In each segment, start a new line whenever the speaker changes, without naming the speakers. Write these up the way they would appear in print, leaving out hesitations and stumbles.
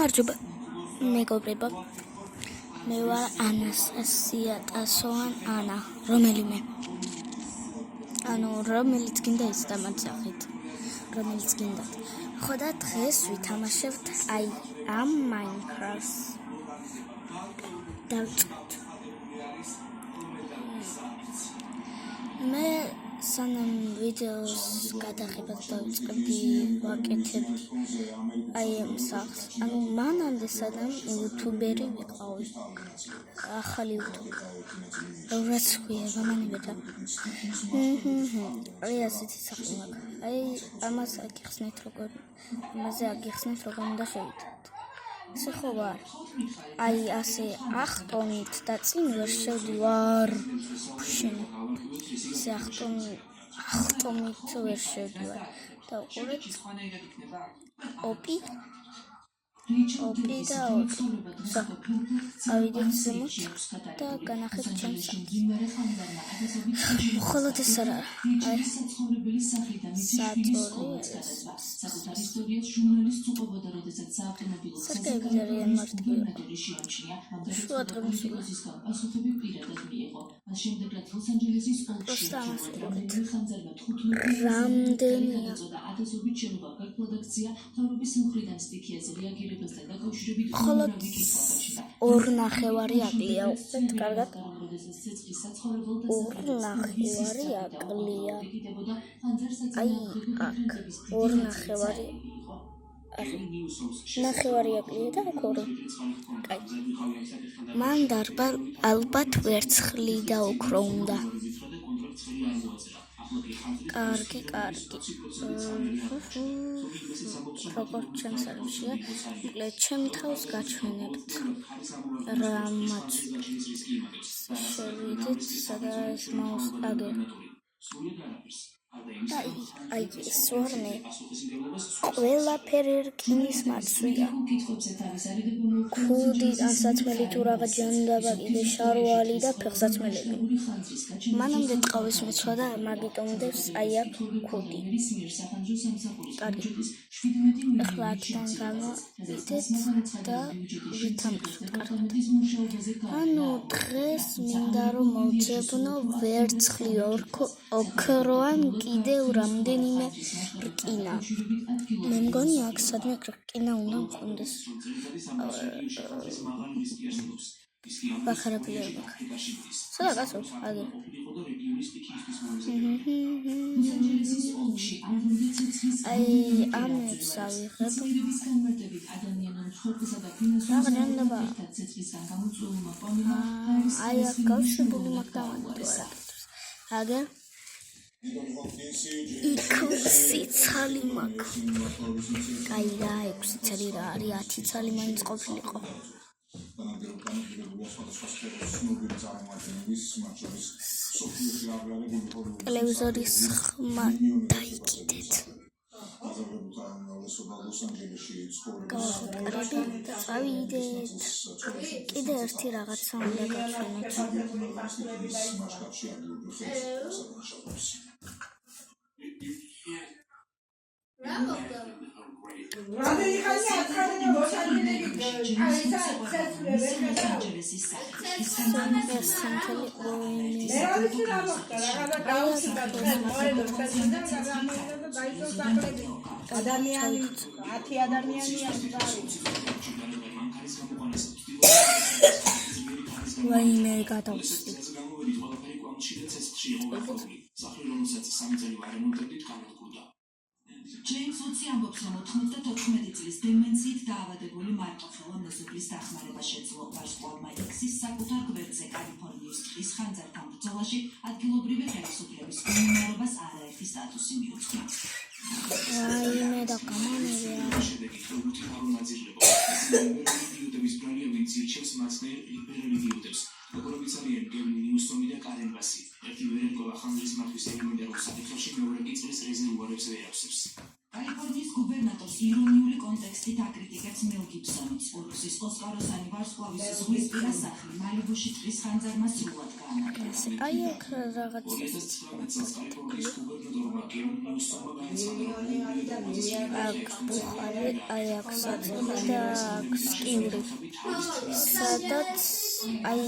გამარჯობა მეგობრებო მე ვარ ანასტასია ტასოვან ანა რომელიმე რომელიც გინდა ის დამარცხეთ რომელიც გინდა ხო და დღეს ვითამაშებთ ამ Minecraft დავწყოთ მე სანამ ვიდეოს გადაღებას დავიწყებდი ვაკეთებდი ამ სახს მანამდე სანამ იუთუბერი ვიყავი ახალი იუთუბერი რაც ქვია გამანებდა ასეთი სახი მაქვს ამაზე აგიხსნით როგორ უნდა შევიდეთ ესე ხო ვარ ასე ახტომით და წინ ვერ შევდივარ ესე ახტომით ვერ შევდივარ და უყურეთ ოპი და ავიდეთ ზემოთ და განახეთ ჩემს მხოლოდ ეს არა მხოლოდ 2.5 აკლია უყურეთ კარგად 2.5 აკლია აქ 2.5 აკლია და აქ 2 კაი მან ალბათ ვერცხლი და ოქრო უნდა კარგი როგორც ჩემს არშია მოკლედ ჩემი თავს გაჩვენებთ რამაც შევიდეთ სადაც მაუს აგერ სვარნე ყველაფერი რკინის მაცვია ქუდი ანსაცმელი თუ რაღაც ჯანდაბა კიდე შარვალი და ფეხსაცმელები მანამდე ტყავის მეცვა და მაგიტომდებს აქ ქუდი კარგი ახლა აქედან გამოვიდეთ და ვითამაშოთ კარგად დღეს მინდა რომ მოვძებნო ვერცხლი ოქროან კიდევ რამდენიმე რკინა მე მგონი აქ სადმე რკინა უნდა მქონდეს ბახარაფილება სადა გასულ აგერ ამებს ავიღებ რაღაცნაირად აქ გავშვებული მაგდამანი აგერ იქ ცალი მაქვს კაი რა 6 ცალი რა არის 10 ცალი მაინც ყოფილიყო ტელევიზორის ხმა დაიკიდეთ გავახუტყრები და წავიდეთ კიდე ერთი რაღაცა უნდა გავჩვენოთ ვაიმე გადავსვი
ჯეიმსონი ამბობს, რომ 94 წლის დემენციით დაავადებული მარტოხელა მეზობლის დახმარება შეძლო ვარსკვლავმა ექსის საკუთარ გვერდზე კალიფორნიის ტყის ხანძართან ბრძოლაში ადგილობრივი ხელისუფლების უმომრობას არაერთი სტატუსი მიუძღვნა.
ვაიმე და გამანერია
როგორიც არიან გევინ ნიუსტონი და კარენ ბასი. ერთი ვერენკოვა ხანძრის მართვის ელემენტი რომ საკითხებში მეორე კი წრის რეზერვუარებს ვერ ავსებს.
კალიფორნიის გუბერნატორს ირონიული კონტექსტი ასით აკრიტიკებს მელ გიბსონიც. ორგზის ოსკაროსანი ვარსკვლავის ზღვისპირა სახლი მალიბუში ტყის ხანძარმა სრულად გაანადგურა.
აი აქ რაღაც
2019 წელს კალიფორნიის გუბერნატორმა გევინ ნიუსომმა განაცხადა, რომ
აი აქ საწოლი და აქ სკივრი სადაც აი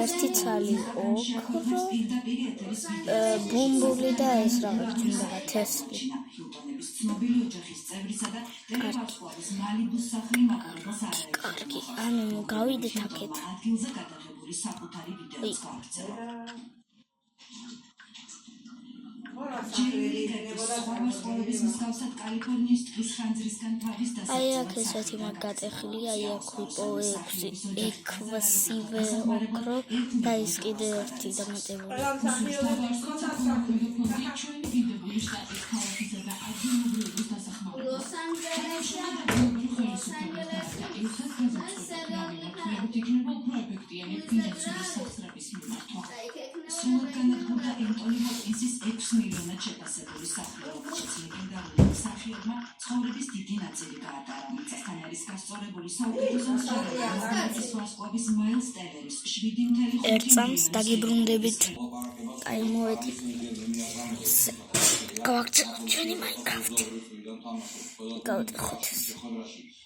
ერთი ცალი ოქრო ბუმბული და ეს რაღაც უნდა თესლი
ჰილტონების ცნობილი ოჯახის წევრისა და ვარსკვლავის მალიბუს სახლი მაყურებელს არაერთი.
კარგი ანუ გავიდეთ აქეთ
ადგილზე გადაღებული საკუთარი ვიდეოც გავრცელა. ვარსკვლავის მსგავსად კალიფორნიის ტყის ხანძრისგან თავის
აი აქ ესეთი მაგ გატეხილი აი აქ ვიპოვე 6 ექვსივე ოქრო და ის კიდე ერთი დამატებული
სრულად განადგურდა ენტონი ჰოპკინსის 6 მილიონად შეფასებული სახლი, რომელშიც ლეგენდარული მსახიობმა ცხოვრების დიდი ნაწილი გაატარა. მიწასთან არის გასწორებული საუკეთესო მსახიობის ვარსკვლავის მაილს ტელერის 7.5
ერთ წამს დაგიბრუნდებით აი მოვედი გავაქცევთ ჩვენი მაინკრაფტი გავტეხოთ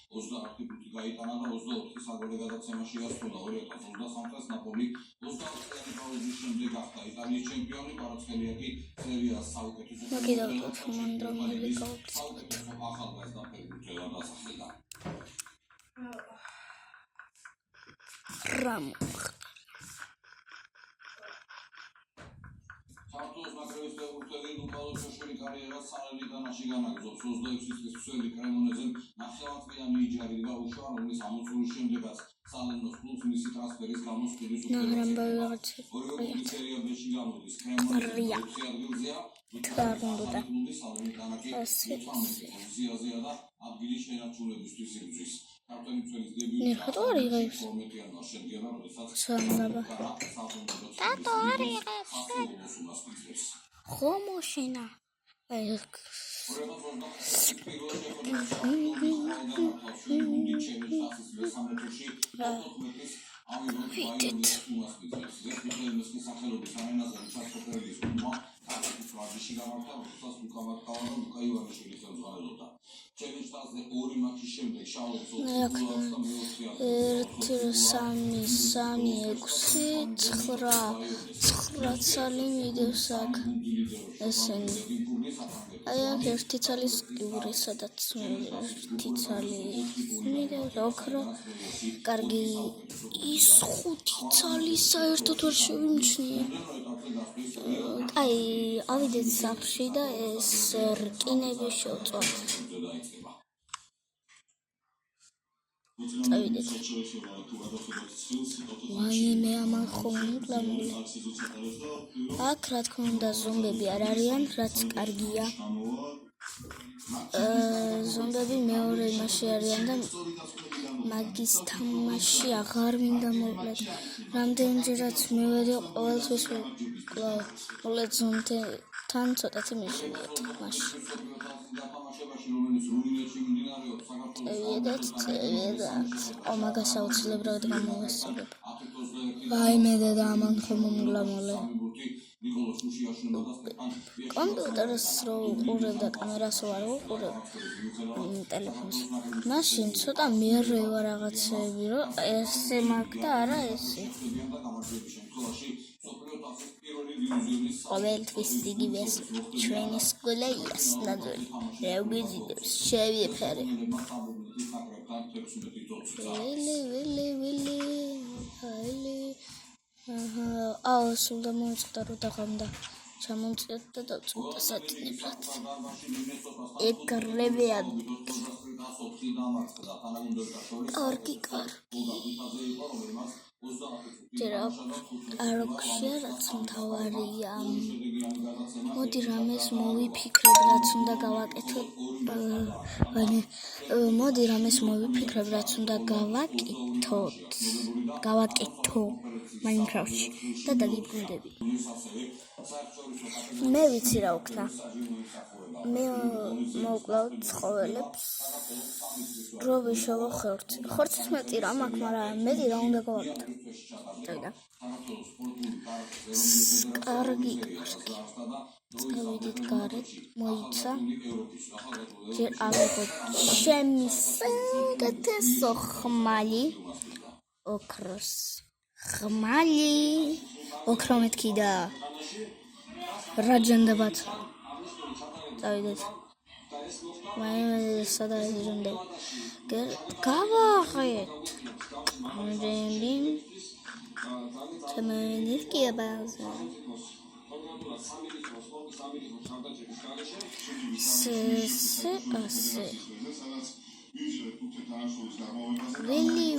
28 ფუტი გაიტანა და 24 საგოლე გადაცემაში გასულა 2023 წელს ნაპოლი 24 პაუზის შემდეგ გახდა იტალიის ჩემპიონი კვარაცხელია კი სერიას საუკეთესო
მოგიდავთ მანდრომელი გავაქცევთ
ახალგაზრდა ფეხბურთელად დასახელდა
რამო
საქართველოს ნაკრების ფეხბურთელი ლუკა ლოშოშვილი კარიერას სალერიტანაში განაგრძობს 26 წლის მსხვილი კრემონეზე ნახევარწლიანი იჯარი გაუშვა, რომლის ამოწურვის შემდეგაც სალერნოს კლუბს მისი ტრანსფერის გამო სკიდის ორივე სერია B-ში გამოდის. კრემონეზია პოზიციაზეა და ადგილი შენარჩუნებისთვის იბრძვის. კაპიტანი წველის დებიუტი 12-იანვარს შედგება, როდესაც
ტატო არ იღებს ხომოშინა ცალი მიდევს აქ ესენი აი აქ ერთი ცალი სკივრი სადაც ერთი ცალი მიდევს ოქრო კარგი ის 5 ცალი საერთოდ ვერ შევიმჩნია აი ავიდეთ სახლში და ეს რკინები შევწვათ წავიდეთ ვაიმე ამან ხომკლამული აქ რა თქმა უნდა ზომბები არ არიან რაც კარგია ზომბები მეორე იმაში არიან და მაგის თამაში აღარ მინდა მოვლეთ რამდენჯერაც მივედი ყოველთვის მოვლეთ ზომბთან ცოტათი მიშინია თამაში მაგას აუცილებლად გამოვასწორებ ვაიმე დედა ამან ხომკლამული კომპიუტერს რო უყურებ და კამერას არ უყურებ ტელეფონს მაშინ ცოტა მიერევა რაღაცები რომ ესე მაქვს და არა ესე ყოველთვის იგივეს ჩვენი სკოლა იასნაძველი რა გვიზიდებს შევიფერე ვილი აუ სულ და მომწყდა რო დაღამდა ჩამომწიოთ და დავწყვიტა სათნებლად ეგრევე კარგი ჯერ აროქშია რაც მთავარია მოდი რამეს მოვიფიქრებ რაც უნდა გავაკეთო მოდი რამეს მოვიფიქრებ რაც უნდა გავაკეთო Minecraft-ში და დაგიბრუნდები მე ვიცი რა ვქნა მე მოვკლავ ცხოველებს დროები შევახერთ ხორცის მეტი რა მაქვს მაგრამ მეტი რა უნდა გავაკეთო კარგი წავიდით გარეთ მოიცა ჯერ ავიღო ჩემი საუკეთესო ხმალი ოქროს ხმალი ოქრო მეთქი და რა ჯანდებათ წავიდეთ მაინც სადა იზრუნდები გავაღეთ რამდენი თემენიკია ბაზა ასე ვილი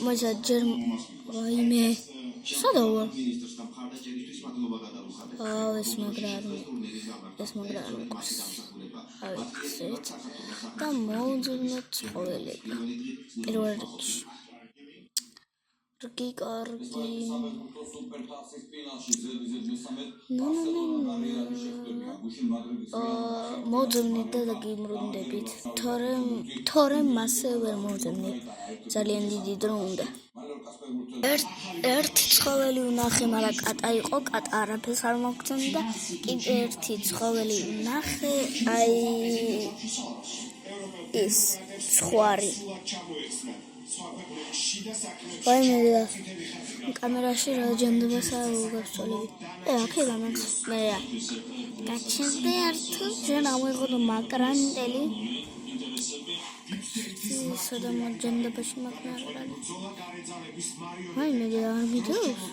მოიცა ჯერ ვაიმე სადავა ეს მაგრა არ მყავს ავიქცეთ და მოვძვნოთ ცხოველები პირველ რიგში კარგი მოვძვნით და დაგიმრუნდებით თორემ მასე ვერ მოვძვნით ძალიან დიდი დრო უნდა ერთი ცხოველი ვნახე მაგრამ კატა იყო კატა არაფერს არ მოგწონდა კიდე ერთი ცხოველი ვნახე აი ეს ცხვარი ვაიმე კამერაში რა ჯანდებას გავწოლები აქედან მე გაჩნდა ერთი ჯერ ამიღო მაკრანტელი სადამ ჯანდაბაში მაკრანტელი ვაიმე არ მიდევს